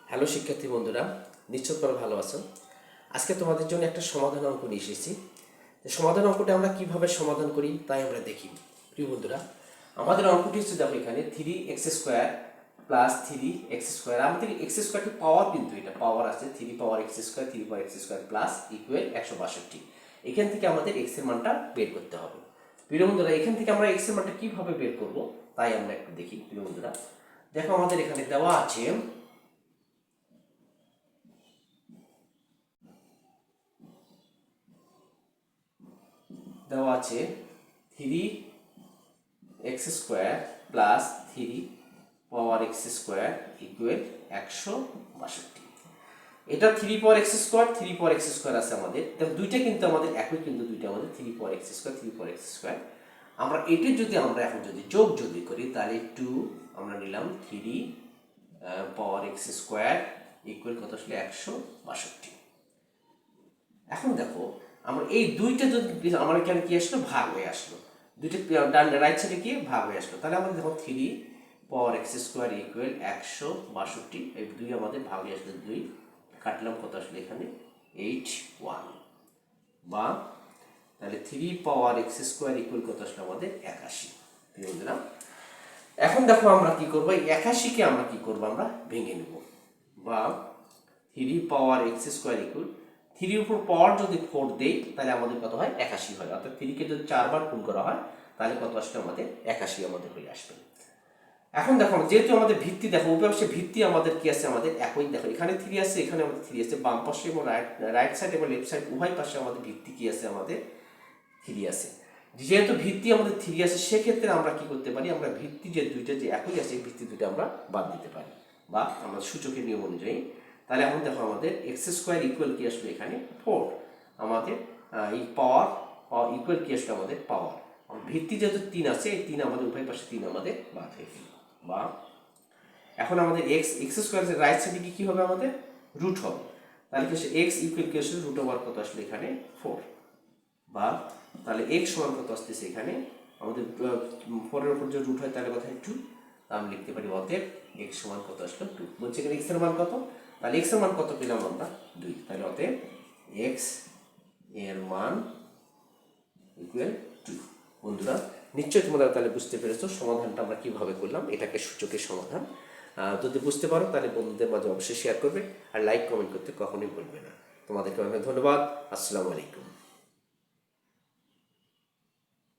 Hello শিক্ষার্থী বন্ধুরা, নিশ্চয় তোমরা ভালো আছো। আজকে তোমাদের জন্য একটা সমাধান অঙ্ক নিয়ে এসেছি। সমাধান অঙ্কটা আমরা কিভাবে সমাধান করি তাই আমরা দেখি। প্রিয় বন্ধুরা, আমাদের অঙ্কটি হচ্ছে দেখো এখানে 3x² প্লাস 3x²। আমাদের এক্স স্কোয়ারটি পাওয়ার, কিন্তু এটা পাওয়ার আছে 3 পাওয়ার x², 3 পাওয়ার x² প্লাস ইকুয়াল 162। এখান থেকে আমাদের এক্স এর মানটা বের করতে হবে। প্রিয় বন্ধুরা, এখান থেকে আমরা এক্স এর মানটা কিভাবে বের করব তাই আমরা একটু দেখি। প্রিয় বন্ধুরা, দেখো আমাদের এখানে দেওয়া আছে দেওয়া আছে 3x² প্লাস 3 পাওয়ার x² ইকুয়াল 162। এটা 3 পাওয়ার x², 3 পাওয়ার x² আছে আমাদের, দুইটা কিন্তু আমাদের একই, কিন্তু দুইটা আমাদের 3 পাওয়ার x², 3 পাওয়ার x²। আমরা এটা যদি আমরা এখন যোগ করি তাহলে 2 আমরা নিলাম 3 পাওয়ার x² ইকুয়াল কত আসলে 162। এখন দেখো আমরা এই দুইটা যদি আমার এখানে কি আসলো, ভাগ হয়ে আসলো, দুইটা ডান রাইট সাইডে গিয়ে ভাগ হয়ে আসলো, তাহলে আমাদের দেখো 3 পাওয়ার x² ইকুয়াল 162। এই দুই আমাদের ভাগ হয়ে আসলো, 2 কাটলাম কত আসলে এখানে 81, বা তাহলে 3 পাওয়ার x² ইকুয়াল কত আসলে আমাদের 81। বুঝলাম। এখন দেখো আমরা কি করবো, এই 81 কে আমরা কি করবো, আমরা ভেঙে নেব, বা 3 পাওয়ার x² ইকুয়াল 3 উপর পাওয়ার যদি 4 দেই তাহলে আমাদের কত হয়, 81 হয়। অর্থাৎ 3 কে যদি 4 বার গুণ করা হয় তাহলে কত আসলে আমাদের 81 আমাদের হয়ে আসবে। এখন দেখো যেহেতু আমাদের ভিত্তি, দেখো উভয় পাশে ভিত্তি আমাদের কি আছে, আমাদের একই। দেখো এখানে 3 আছে, এখানে আমাদের 3 আছে, বাম পাশে এবং রাইট সাইড এবং লেফট সাইড উভয় পাশে আমাদের ভিত্তি কি আছে, আমাদের 3 আছে। যেহেতু ভিত্তি আমাদের 3 আছে, সেক্ষেত্রে আমরা কি করতে পারি, আমরা ভিত্তি যে দুইটা যে একই আছে, ভিত্তি দুইটা আমরা বাদ দিতে পারি, বা আমরা সূচকের নিয়ম অনুযায়ী। তাহলে এখন দেখো আমাদের x² ইকুয়াল কি আসবে এখানে 4। আমাদের এই পাওয়ার ইকুয়াল কি আসবে, আমাদের পাওয়ার। ভিত্তি যেহেতু 3 আছে, এই 3 আমাদের উভয় পাশে 3 আমাদের বাদ হয়ে গেল। বা এখন আমাদের x² রাইট সাইডে কি হবে, আমাদের রুট হবে। তাহলে কি x ইকুয়াল কি আসলে রুট ওভার কত আসলে এখানে 4। বা তাহলে x সমান কত আসতেছে এখানে আমাদের 4 এর উপর যে রুট হয় তাহলে কত হয় 2। আমি লিখতে পারি অতএব x সমান কত আসলে 2। বলছে এখানে x এর মান কত, তাহলে x এর মান কত পেলাম আমরা 2। তাহলে অতএব x এর মান ইকুয়াল 2। বন্ধুরা, নিশ্চয়ই তোমরা তাহলে বুঝতে পেরেছো সমাধানটা আমরা কিভাবে করলাম, এটাকে সূচকের সমাধান। যদি বুঝতে পারো তাহলে বন্ধুদের মাঝে অবশ্যই শেয়ার করবে, আর লাইক কমেন্ট করতে কখনোই ভুলবে না। তোমাদেরকে অনেক ধন্যবাদ। আসসালামু আলাইকুম।